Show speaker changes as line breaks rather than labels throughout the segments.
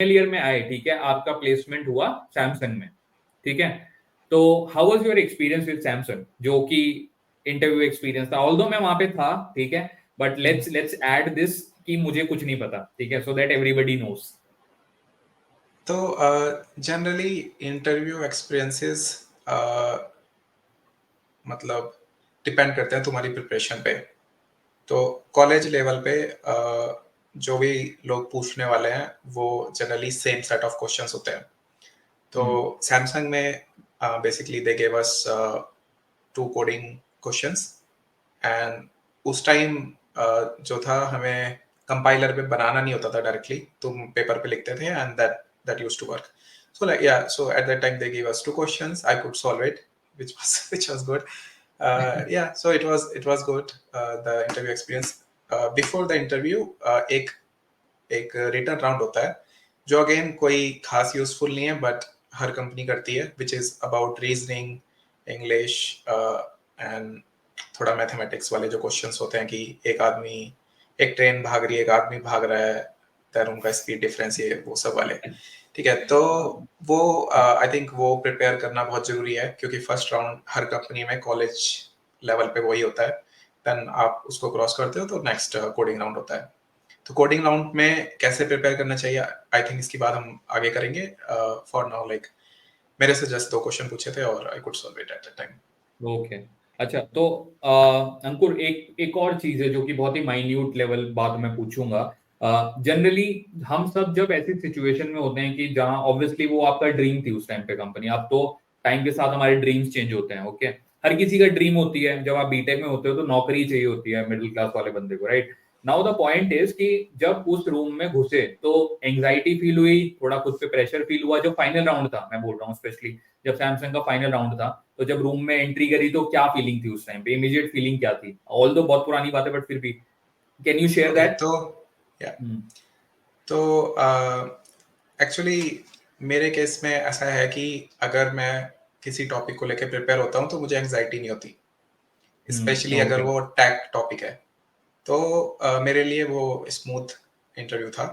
Year में आए, ठीक है, आपका प्लेसमेंट हुआ सैमसंग में, ठीक है, तो how was your experience with Samsung, जो कि इंटरव्यू एक्सपीरियंस था, ऑल्दो मैं वहां पे था, ठीक है, बट लेट्स ऐड दिस कि मुझे कुछ नहीं पता, ठीक है, सो दैट एवरीबडी नोस।
तो जनरली इंटरव्यू एक्सपीरियंसेस मतलब डिपेंड करते हैं तुम्हारी प्रिपरेशन पे। तो कॉलेज लेवल पे जो भी लोग पूछने वाले हैं वो generally same set of questions होते हैं। तो सैमसंग में basically they gave us 2 coding questions and उस टाइम जो था हमें कंपाइलर पे बनाना नहीं होता था डायरेक्टली, तुम पेपर पे लिखते थे and that used to work. So like yeah, so at that time they gave us 2 questions. I could solve it, which was good. Yeah, so it was good, the interview experience. Before the interview एक return round होता है जो again कोई खास useful नहीं है but her company करती है, which is about reasoning, English and थोड़ा मैथमेटिक्स वाले जो क्वेश्चंस होते हैं कि एक ट्रेन भाग रही है, एक आदमी भाग रहा है, देन उनका स्पीड डिफरेंस, ये वो सब वाले। ठीक है, तो वो आई थिंक वो प्रिपेयर करना बहुत जरूरी है क्योंकि फर्स्ट राउंड हर कंपनी में कॉलेज लेवल पे वही होता है। देन आप उसको क्रॉस करते हो तो नेक्स्ट कोडिंग राउंड होता है। तो कोडिंग राउंड में कैसे प्रिपेयर करना चाहिए, आई थिंक इसकी बात हम आगे करेंगे। फॉर नाउ लाइक मेरे से जस्ट 2 क्वेश्चन पूछे थे और I could solve it at the time.
Okay, अच्छा, तो अंकुर, एक और चीज है जो कि बहुत ही माइन्यूट लेवल बात मैं पूछूंगा। जनरली हम सब जब ऐसी सिचुएशन में होते हैं कि जहां ऑब्वियसली वो आपका ड्रीम थी उस टाइम पे कंपनी, अब तो टाइम के साथ हमारे ड्रीम्स चेंज होते हैं, ओके, हर किसी का ड्रीम होती है, जब आप बीटेक में होते हो तो नौकरी चाहिए होती है मिडिल क्लास वाले बंदे को, right. Now the point is कि जब उस रूम में घुसे तो एंग्जाइटी फील हुई, थोड़ा खुद पे प्रेशर फील हुआ, जो फाइनल राउंड था मैं बोल रहा हूँ, स्पेशली जब सैमसंग का फाइनल राउंड था, तो जब रूम में एंट्री करी तो क्या फीलिंग थी उस टाइम पे, इमीडिएट फीलिंग क्या थी, ऑल दो बहुत पुरानी बात है बट फिर भी can you share
okay,
that?
तो या तो एक्चुअली मेरे केस में ऐसा है कि अगर मैं किसी टॉपिक को लेकर प्रिपेयर होता हूँ तो मुझे एंग्जाइटी नहीं होती, स्पेशली अगर
ओके।
वो टैग टॉपिक है। तो मेरे लिए वो स्मूथ इंटरव्यू था।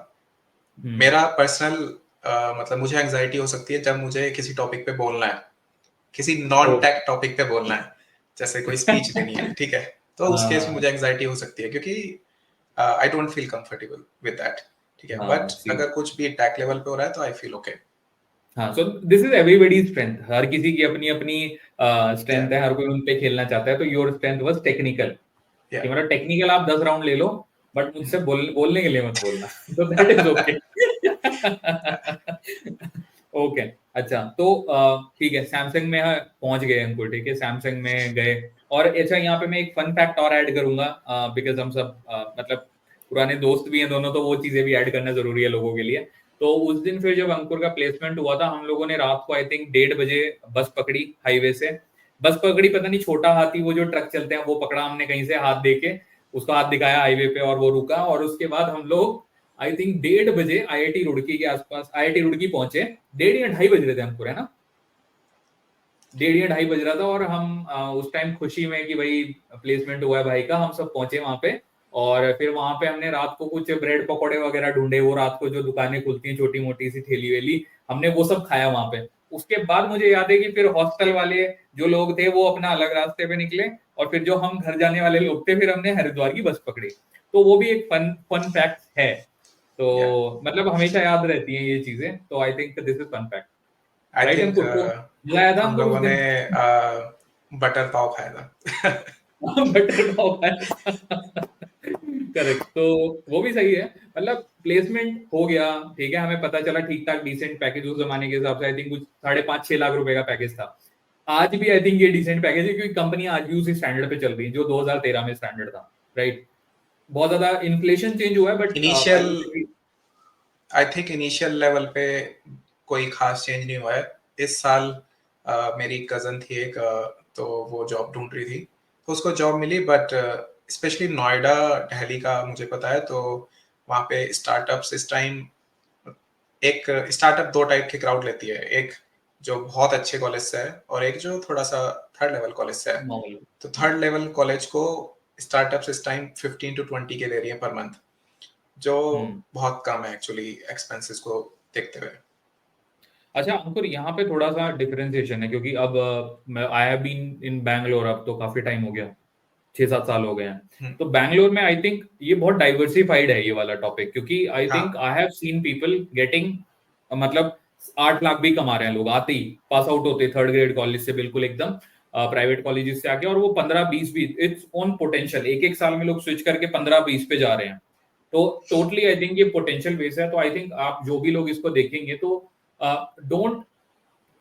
मेरा पर्सनल मतलब मुझे एंग्जाइटी हो सकती है जब मुझे किसी टॉपिक पे बोलना है, किसी नॉन टेक टॉपिक पे बोलना है, जैसे कोई स्पीच देनी है, ठीक है, तो उस केस में मुझे एंग्जाइटी हो सकती है क्योंकि I don't feel comfortable with that. ठीक है,
हाँ,
बट
सी,
अगर कुछ भी टैक लेवल पे हो रहा है तो आई फील ओके।
हाँ, so this is everybody's strength, हर किसी की अपनी अपनी
या
स्ट्रेंथ है, हर कोई उन पे खेलना चाहता है, तो योर स्ट्रेंथ वाज टेक्निकल,
या
कि मतलब टेक्निकल आप 10 राउंड ले लो, बट मुझसे बोलने के लिए मत बोलना तो दैट इज ओके। ओके, अच्छा, तो ठीक है, सैमसंग में पहुंच गए अंकुर, ठीक है, सैमसंग में गए, और अच्छा यहाँ पे मैं एक फन फैक्ट और ऐड करूंगा, बिकॉज हम सब मतलब पुराने दोस्त भी हैं दोनों, तो वो चीजें भी ऐड करना जरूरी है लोगों के लिए। तो उस दिन फिर जब अंकुर का प्लेसमेंट हुआ था, हम लोगों ने रात को आई थिंक 1:30 बजे बस पकड़ी हाईवे से, बस पकड़ी, पता नहीं छोटा हाथी वो जो ट्रक चलते हैं वो पकड़ा हमने कहीं से, हाथ दे के उसको हाथ दिखाया हाईवे पे और वो रुका, और उसके बाद हम लोग आई थिंक 1:30 बजे आईआईटी रुड़की के आसपास आईआईटी रुड़की पहुंचे, 1:30 या 2:30 बज रहे थे हमको, है ना, 1:30 या 2:30 बज रहा था, और हम उस टाइम खुशी में कि भाई प्लेसमेंट हुआ है भाई का, हम सब पहुंचे वहां पे, और फिर वहां पे हमने रात को कुछ ब्रेड पकौड़े वगैरह ढूंढे, वो रात को जो दुकानें खुलती हैं छोटी मोटी सी ठेली वेली, हमने वो सब खाया वहां पे। उसके बाद मुझे याद है कि फिर हॉस्टल वाले जो लोग थे वो अपना अलग रास्ते पे निकले, और फिर जो हम घर जाने वाले लोग थे फिर हमने हरिद्वार की बस पकड़ी। तो वो भी एक फन फन फैक्ट है, तो
या
मतलब हमेशा याद रहती हैं ये चीजें, तो I think this is fun fact,
I
right
think
Ankur? तो मजा आया था
हम
अंकुर उस
लोगों ने
दिन?
बटर पाव खाया था।
बटर पाव खाया। करेक्ट, तो वो भी सही है, मतलब प्लेसमेंट हो गया, ठीक है, हमें पता चला ठीक ठाक डिसेंट पैकेज उस जमाने के हिसाब से, आई थिंक कुछ 5.5-6 लाख रुपए का पैकेज था। आज भी आई थिंक ये डिसेंट पैकेज है, क्योंकि कंपनी आज भी उसी स्टैंडर्ड पे चल रही है जो 2013 में स्टैंडर्ड था, राइट। बहुत ज्यादा इन्फ्लेशन चेंज हुआ है, but I
initial
would say
I think initial level पे कोई खास चेंज नहीं हुआ है। इस साल मेरी कजन थी एक, तो वो जॉब ढूंढ रही थी, तो उसको जॉब मिली, बट स्पेशली नोएडा दिल्ली का मुझे पता है। तो वहाँ पे स्टार्टअप्स इस टाइम, एक स्टार्टअप 2 टाइप के क्राउड लेती है, एक जो बहुत अच्छे कॉलेज से है और एक जो थोड़ा सा थर्ड लेवल कॉलेज से है।
नॉर्मल।
तो थर्ड लेवल कॉलेज को स्टार्टअप्स इस टाइम 15 to 20 के दे रही है पर मंथ, जो
हम्म
बहुत कम है एक्चुअली एक्सपेंसेस को देखते हुए।
अच्छा अंकुर, यहाँ पे थोड़ा सा डिफरेंशिएशन है, क्योंकि अब I have been in Bangalore, अब तो काफी टाइम हो गया, 6-7 साल हो गए हैं।
हम्म,
तो बैंगलोर में आई थिंक ये बहुत डाइवर्सिफाइड है ये वाला टॉपिक, क्योंकि आई
हाँ
think I have seen people getting, मतलब 8 लाख भी कमा रहे हैं लोग आते ही, पास आउट होते 3rd ग्रेड कॉलेज से, बिल्कुल एकदम प्राइवेट कॉलेजेस से आके, और वो 15-20 भी इट्स ऑन पोटेंशियल, एक एक साल में लोग स्विच करके 15-20 पे जा रहे हैं। तो टोटली आई थिंक ये पोटेंशियल बेस है। तो आई थिंक आप जो भी लोग इसको देखेंगे तो don't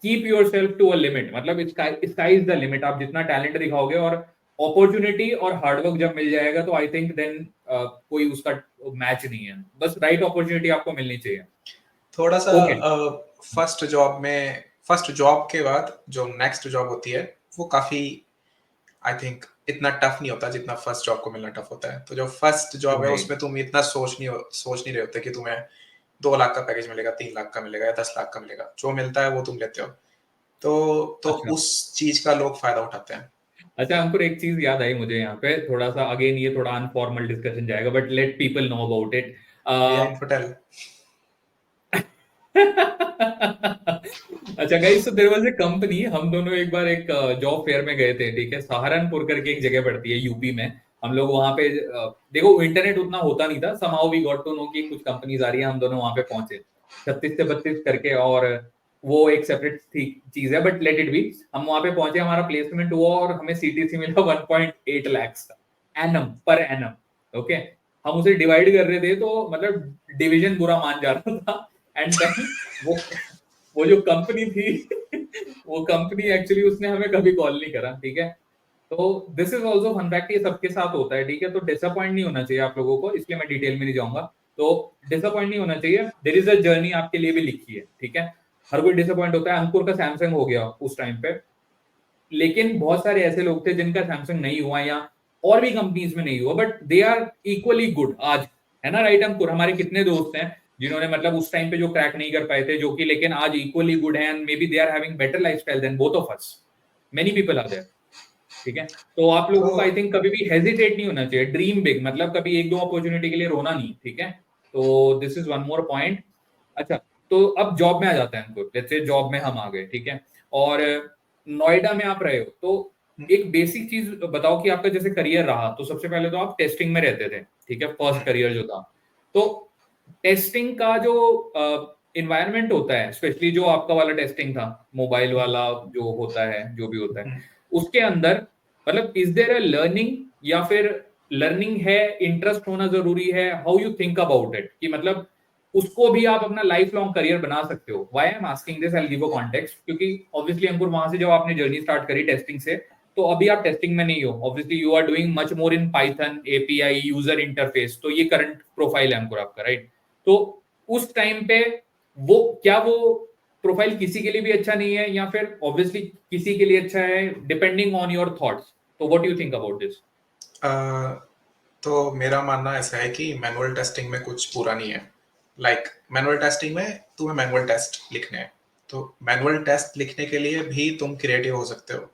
keep yourself to a limit, मतलब स्काई इज द लिमिट। आप जितना टैलेंट दिखाओगे और अपॉर्चुनिटी और हार्डवर्क जब मिल जाएगा, तो आई थिंक देन कोई उसका मैच नहीं है, बस राइट अपॉर्चुनिटी आपको मिलनी चाहिए।
थोड़ा सा
ओके,
फर्स्ट जॉब के बाद जो नेक्स्ट जॉब होती है वो काफी आई थिंक इतना टफ नहीं होता जितना फर्स्ट जॉब को मिलना टफ होता है। तो जो फर्स्ट जॉब है
राइट।
उसमें तुम इतना सोच नहीं रहे होते कि तुम्हें 2 लाख का पैकेज मिलेगा, 3 लाख का मिलेगा या 10 लाख का मिलेगा। जो मिलता है वो तुम लेते हो। तो
अच्छा
उस चीज का लोग फायदा उठाते हैं।
अच्छा अंकुर, एक चीज याद आई मुझे यहाँ पे, थोड़ा सा अगेन ये थोड़ा अनफॉर्मल डिस्कशन जाएगा, but let people know about it.
भैया इन्फोटेल।
अच्छा गाइस, तो देयर वाज ए कंपनी, हम दोनों एक बार एक जॉब फेयर में गए थे, ठीक है, सहारनपुर करके एक जगह पड़ती है यूपी में। हम लोग वहां पे देखो इंटरनेट उतना होता नहीं था, somehow we got to know कि कुछ कंपनीज आ रही है, हम दोनों वहां पे पहुंचे 36 से 32 करके, और वो एक सेपरेट थी चीज है, बट लेट इट बी। हम वहां पे पहुंचे, हमारा प्लेसमेंट हुआ और हमें सीटीसी मिला 1.8 लाख का एनम पर एनम। ओके, हम उसे डिवाइड कर रहे थे, तो मतलब डिवीजन बुरा मान जा रहा था। एंड देन वो वो जो कंपनी थी वो कंपनी एक्चुअली उसने हमें कभी कॉल नहीं करा, ठीक है। तो this is also fun fact, ये सबके साथ होता है, ठीक है। तो डिसअपॉइंट नहीं होना चाहिए आप लोगों को, इसलिए मैं डिटेल में नहीं जाऊंगा। तो डिसअपॉइंट नहीं होना चाहिए, देयर इज अ जर्नी आपके लिए भी लिखी है, ठीक है। हर कोई डिसअपॉइंट होता है, अंकुर का सैमसंग हो गया उस टाइम पे, लेकिन बहुत सारे ऐसे लोग थे जिनका सैमसंग नहीं हुआ, या और भी कंपनीज में नहीं हुआ, but they are equally good आज, है ना, राइट अंकुर? हमारे कितने दोस्त हैं जिन्होंने मतलब उस टाइम पे जो क्रैक नहीं कर पाए थे, जो कि लेकिन आज इक्वली गुड हैं, and maybe they are having better lifestyle than both of us. Many people are there, ठीक है। तो आप
तो
लोगों को आई थिंक कभी भी हेजिटेट नहीं होना चाहिए, ड्रीम बिग, मतलब कभी एक दो अपॉर्चुनिटी के लिए रोना नहीं, ठीक है। तो this is one more point. अच्छा, तो अब जॉब में आ जाता है अंकुर, लेट्स से जॉब में हम आ गए, ठीक है। और नोएडा में आप रहे हो, तो एक बेसिक चीज बताओ कि आपका जैसे करियर रहा, तो सबसे पहले तो आप टेस्टिंग में रहते थे, ठीक है, फर्स्ट करियर जो था। तो टेस्टिंग का जो इन्वायरमेंट होता है, स्पेशली जो आपका वाला टेस्टिंग था, मोबाइल वाला जो होता है, जो भी होता है, उसके अंदर मतलब इज देयर अ लर्निंग, या फिर लर्निंग है, इंटरेस्ट होना जरूरी है, how you think about it, कि मतलब उसको भी आप अपना लाइफ लॉन्ग करियर बना सकते हो। Why I am asking this, I will give a context, क्योंकि ऑब्वियसली अंकुर वहां से जब आपने जर्नी स्टार्ट करी टेस्टिंग से, तो अभी आप टेस्टिंग में नहीं हो, obviously you are doing much more in Python, API, user interface, तो ये करंट प्रोफाइल है अंकुर आपका, राइट? तो उस टाइम पे वो क्या वो प्रोफाइल किसी के लिए भी अच्छा नहीं है, या फिर ऑब्वियसली किसी के लिए अच्छा है, डिपेंडिंग ऑन योर थॉट्स। तो what do you think about this?
तो मेरा मानना ऐसा है कि मैनुअल टेस्टिंग में कुछ पूरा नहीं है। लाइक मैनुअल टेस्टिंग में तुम्हें मैनुअल टेस्ट लिखने हैं, तो मैनुअल टेस्ट लिखने के लिए भी तुम क्रिएटिव हो सकते हो।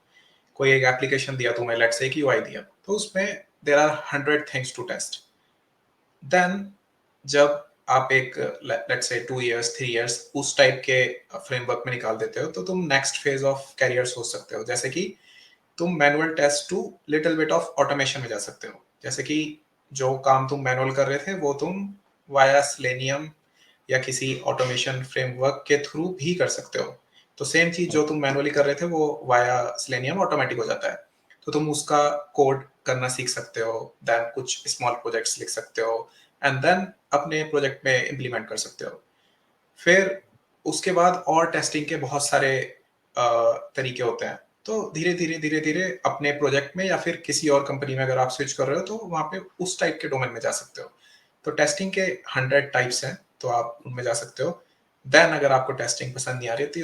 कोई एक एप्लीकेशन दिया तुम्हें, लेट्स से एक यूआई दिया, तो उसमें there are 100 things to test. Then जब आप एक लेट्स से 2 इयर्स 3 इयर्स उस टाइप के फ्रेमवर्क में निकाल देते हो, तो तुम नेक्स्ट फेज ऑफ कैरियर सोच सकते हो। जैसे कि तुम manual test to little bit of automation में जा सकते हो। जैसे कि जो काम तुम मैनुअल कर रहे थे वो तुम वाया सेलेनियम या किसी ऑटोमेशन फ्रेमवर्क के थ्रू भी कर सकते हो। तो सेम चीज जो तुम मैनुअली कर रहे थे वो वाया सेलेनियम ऑटोमेटिक हो जाता है। तो तुम उसका कोड करना सीख सकते हो, देन कुछ स्मॉल प्रोजेक्ट्स लिख सकते हो, एंड देन अपने प्रोजेक्ट में इम्प्लीमेंट कर सकते हो। फिर उसके बाद और टेस्टिंग के बहुत सारे तरीके होते हैं। तो धीरे धीरे अपने प्रोजेक्ट में या फिर किसी और कंपनी में अगर आप स्विच कर रहे हो, तो वहाँ पे उस टाइप के डोमेन में जा सकते हो। तो टेस्टिंग के 100 टाइप्स हैं, तो आप उनमें जा सकते हो। देन अगर आपको टेस्टिंग पसंद नहीं आ रही थी,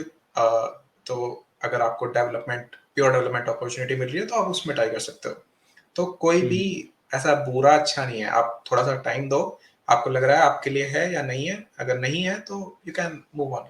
तो अगर आपको प्योर डेवलपमेंट अपॉर्चुनिटी मिल रही है, तो आप उसमें ट्राई कर सकते हो। तो कोई भी ऐसा बुरा अच्छा नहीं है। आप थोड़ा सा टाइम दो, आपको लग रहा है आपके लिए है या नहीं है। अगर नहीं है तो यू कैन मूव ऑन।